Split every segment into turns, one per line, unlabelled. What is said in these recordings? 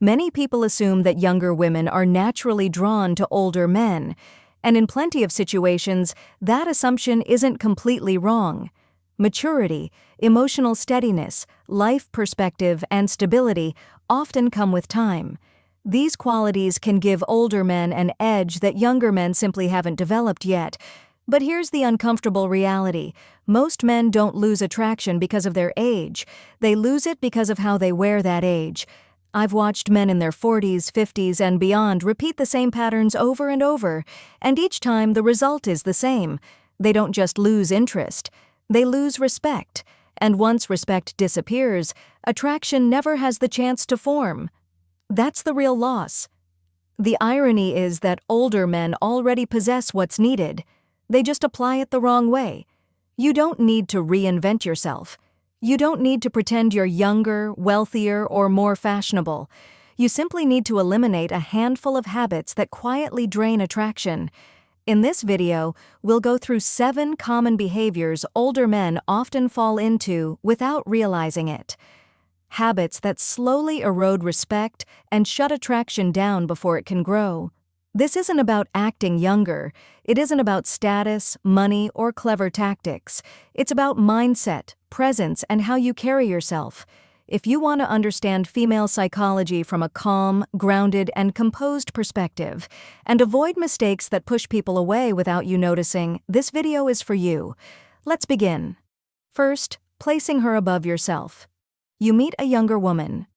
Many people assume that younger women are naturally drawn to older men, and in plenty of situations, that assumption isn't completely wrong. Maturity, emotional steadiness, life perspective, and stability often come with time. These qualities can give older men an edge that younger men simply haven't developed yet. But here's the uncomfortable reality. Most men don't lose attraction because of their age. They lose it because of how they wear that age. I've watched men in their 40s, 50s, and beyond repeat the same patterns over and over, and each time the result is the same. They don't just lose interest, they lose respect. And once respect disappears, attraction never has the chance to form. That's the real loss. The irony is that older men already possess what's needed. They just apply it the wrong way. You don't need to reinvent yourself. You don't need to pretend you're younger, wealthier, or more fashionable. You simply need to eliminate a handful of habits that quietly drain attraction. In this video, we'll go through 7 common behaviors older men often fall into without realizing it. Habits that slowly erode respect and shut attraction down before it can grow. This isn't about acting younger. It isn't about status, money, or clever tactics. It's about mindset, presence, and how you carry yourself. If you want to understand female psychology from a calm, grounded, and composed perspective, and avoid mistakes that push people away without you noticing, this video is for you. Let's begin. First, placing her above yourself. You meet a younger woman.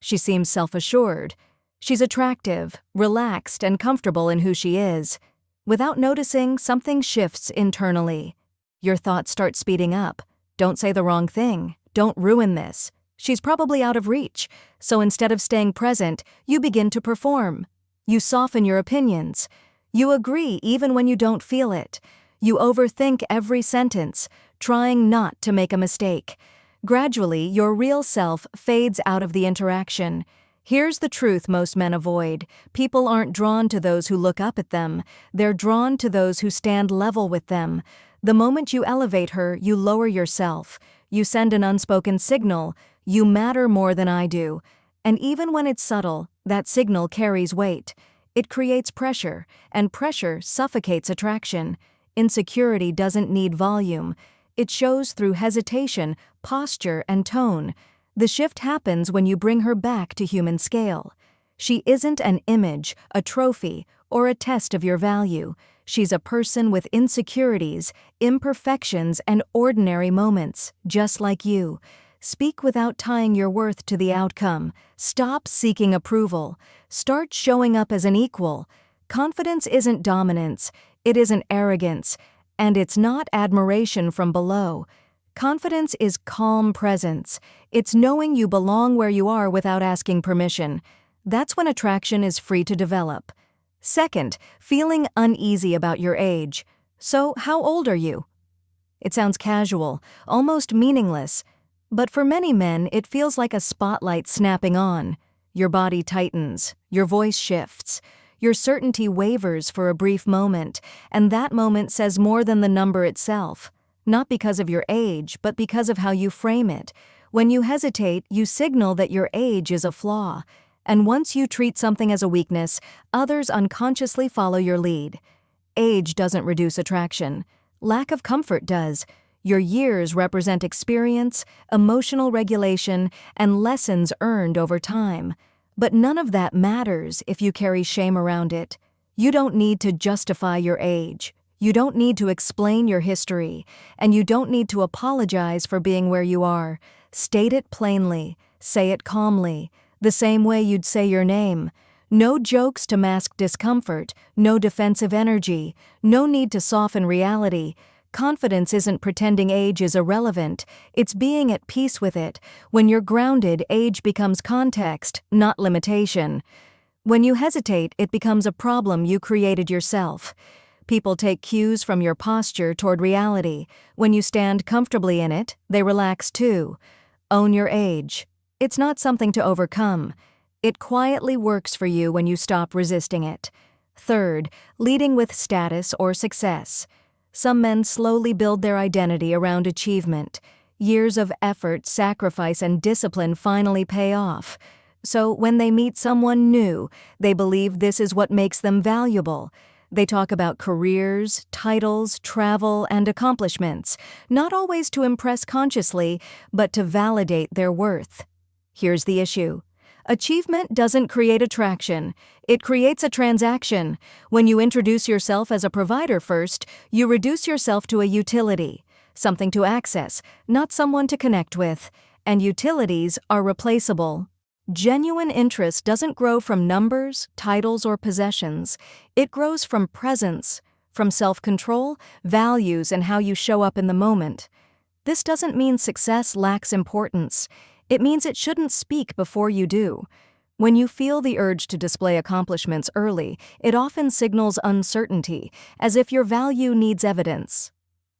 She seems self-assured. She's attractive, relaxed, and comfortable in who she is. Without noticing, something shifts internally. Your thoughts start speeding up. Don't say the wrong thing. Don't ruin this. She's probably out of reach. So instead of staying present, you begin to perform. You soften your opinions. You agree even when you don't feel it. You overthink every sentence, trying not to make a mistake. Gradually, your real self fades out of the interaction. Here's the truth most men avoid. People aren't drawn to those who look up at them. They're drawn to those who stand level with them. The moment you elevate her, you lower yourself. You send an unspoken signal. You matter more than I do. And even when it's subtle, that signal carries weight. It creates pressure, and pressure suffocates attraction. Insecurity doesn't need volume. It shows through hesitation, posture, and tone. The shift happens when you bring her back to human scale. She isn't an image, a trophy, or a test of your value. She's a person with insecurities, imperfections, and ordinary moments, just like you. Speak without tying your worth to the outcome. Stop seeking approval. Start showing up as an equal. Confidence isn't dominance. It isn't arrogance. And it's not admiration from below. Confidence is calm presence. It's knowing you belong where you are without asking permission. That's when attraction is free to develop. Second, feeling uneasy about your age. So, how old are you? It sounds casual, almost meaningless. But for many men, it feels like a spotlight snapping on. Your body tightens, your voice shifts. Your certainty wavers for a brief moment, and that moment says more than the number itself. Not because of your age, but because of how you frame it. When you hesitate, you signal that your age is a flaw. And once you treat something as a weakness, others unconsciously follow your lead. Age doesn't reduce attraction. Lack of comfort does. Your years represent experience, emotional regulation, and lessons earned over time. But none of that matters if you carry shame around it. You don't need to justify your age. You don't need to explain your history, and you don't need to apologize for being where you are. State it plainly, say it calmly, the same way you'd say your name. No jokes to mask discomfort, no defensive energy, no need to soften reality. Confidence isn't pretending age is irrelevant, it's being at peace with it. When you're grounded, age becomes context, not limitation. When you hesitate, it becomes a problem you created yourself. People take cues from your posture toward reality. When you stand comfortably in it, they relax too. Own your age. It's not something to overcome. It quietly works for you when you stop resisting it. Third, leading with status or success. Some men slowly build their identity around achievement. Years of effort, sacrifice, and discipline finally pay off. So when they meet someone new, they believe this is what makes them valuable. They talk about careers, titles, travel, and accomplishments, not always to impress consciously, but to validate their worth. Here's the issue. Achievement doesn't create attraction. It creates a transaction. When you introduce yourself as a provider first, you reduce yourself to a utility, something to access, not someone to connect with. And utilities are replaceable. Genuine interest doesn't grow from numbers, titles, or possessions. It grows from presence, from self-control, values, and how you show up in the moment. This doesn't mean success lacks importance. It means it shouldn't speak before you do. When you feel the urge to display accomplishments early, it often signals uncertainty, as if your value needs evidence.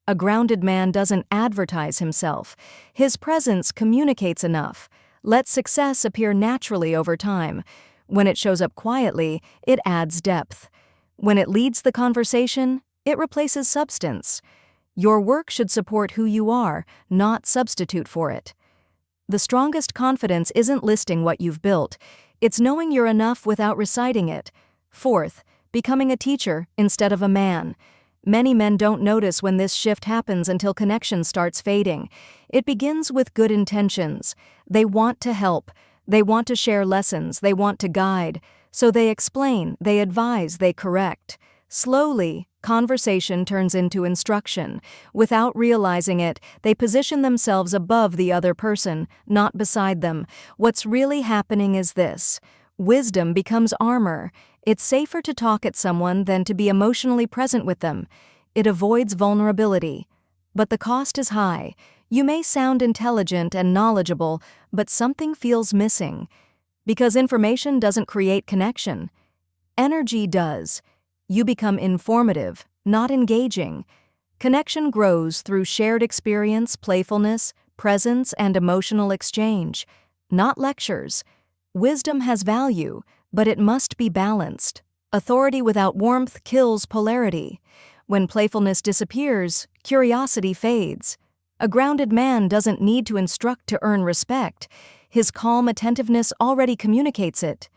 A grounded man doesn't advertise himself. His presence communicates enough. Let success appear naturally over time. When it shows up quietly, it adds depth. When it leads the conversation, it replaces substance. Your work should support who you are, not substitute for it. The strongest confidence isn't listing what you've built. It's knowing you're enough without reciting it. Fourth, becoming a teacher instead of a man. Many men don't notice when this shift happens until connection starts fading. It begins with good intentions. They want to help. They want to share lessons. They want to guide. So they explain, they advise, they correct. Slowly, conversation turns into instruction. Without realizing it, they position themselves above the other person, not beside them. What's really happening is this. Wisdom becomes armor. It's safer to talk at someone than to be emotionally present with them. It avoids vulnerability. But the cost is high. You may sound intelligent and knowledgeable, but something feels missing. Because information doesn't create connection. Energy does. You become informative, not engaging. Connection grows through shared experience, playfulness, presence, and emotional exchange, not lectures. Wisdom has value, but it must be balanced. Authority without warmth kills polarity. When playfulness disappears, curiosity fades. A grounded man doesn't need to instruct to earn respect. His calm attentiveness already communicates it.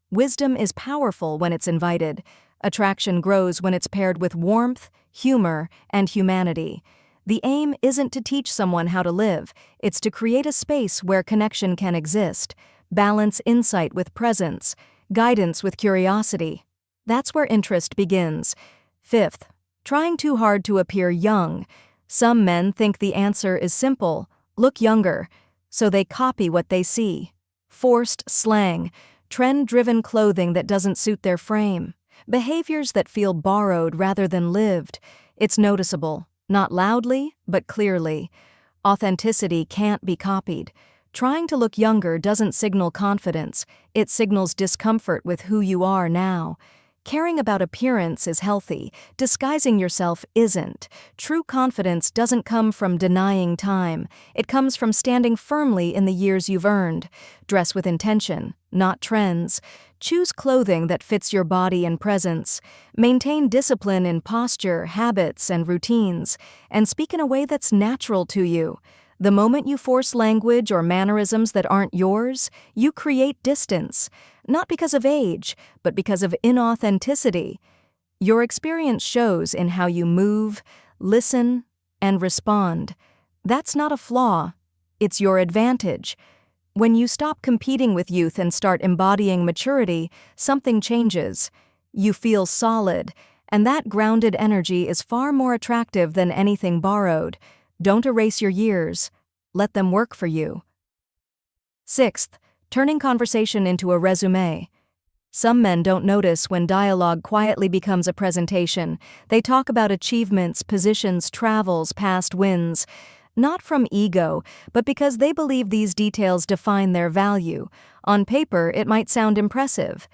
Wisdom is powerful when it's invited. Attraction grows when it's paired with warmth, humor, and humanity. The aim isn't to teach someone how to live, it's to create a space where connection can exist. Balance insight with presence, guidance with curiosity. That's where interest begins. Fifth, trying too hard to appear young. Some men think the answer is simple, look younger, so they copy what they see. Forced slang, trend-driven clothing that doesn't suit their frame. Behaviors that feel borrowed rather than lived. It's noticeable, not loudly, but clearly. Authenticity can't be copied. Trying to look younger doesn't signal confidence, it signals discomfort with who you are now. Caring about appearance is healthy, disguising yourself isn't. True confidence doesn't come from denying time, it comes from standing firmly in the years you've earned. Dress with intention, not trends. Choose clothing that fits your body and presence. Maintain discipline in posture, habits, and routines, and speak in a way that's natural to you. The moment you force language or mannerisms that aren't yours, you create distance, not because of age, but because of inauthenticity. Your experience shows in how you move, listen, and respond. That's not a flaw, it's your advantage. When you stop competing with youth and start embodying maturity, something changes. You feel solid, and that grounded energy is far more attractive than anything borrowed. Don't erase your years. Let them work for you. Sixth, turning conversation into a resume. Some men don't notice when dialogue quietly becomes a presentation. They talk about achievements, positions, travels, past wins. Not from ego, but because they believe these details define their value. On paper, it might sound impressive.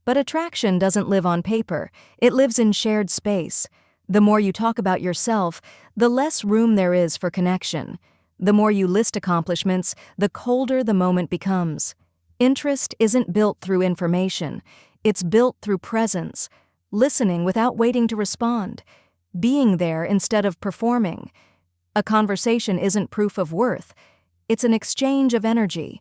But attraction doesn't live on paper. It lives in shared space. The more you talk about yourself, the less room there is for connection. The more you list accomplishments, the colder the moment becomes. Interest isn't built through information. It's built through presence. Listening without waiting to respond. Being there instead of performing. A conversation isn't proof of worth. It's an exchange of energy.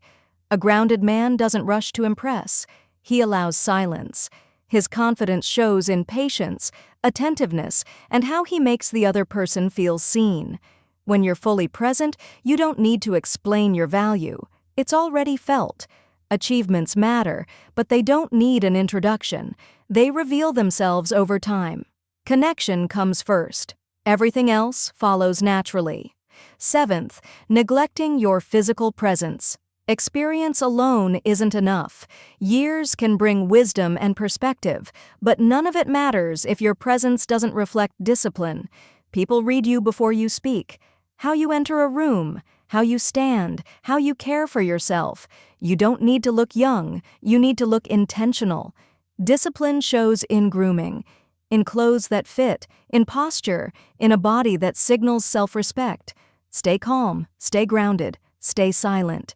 A grounded man doesn't rush to impress. He allows silence. His confidence shows in patience, attentiveness, and how he makes the other person feel seen. When you're fully present, you don't need to explain your value. It's already felt. Achievements matter, but they don't need an introduction. They reveal themselves over time. Connection comes first. Everything else follows naturally. 7th, neglecting your physical presence. Experience alone isn't enough. Years can bring wisdom and perspective, but none of it matters if your presence doesn't reflect discipline. People read you before you speak. How you enter a room, how you stand, how you care for yourself. You don't need to look young, you need to look intentional. Discipline shows in grooming, in clothes that fit, in posture, in a body that signals self-respect. Stay calm, stay grounded, stay silent.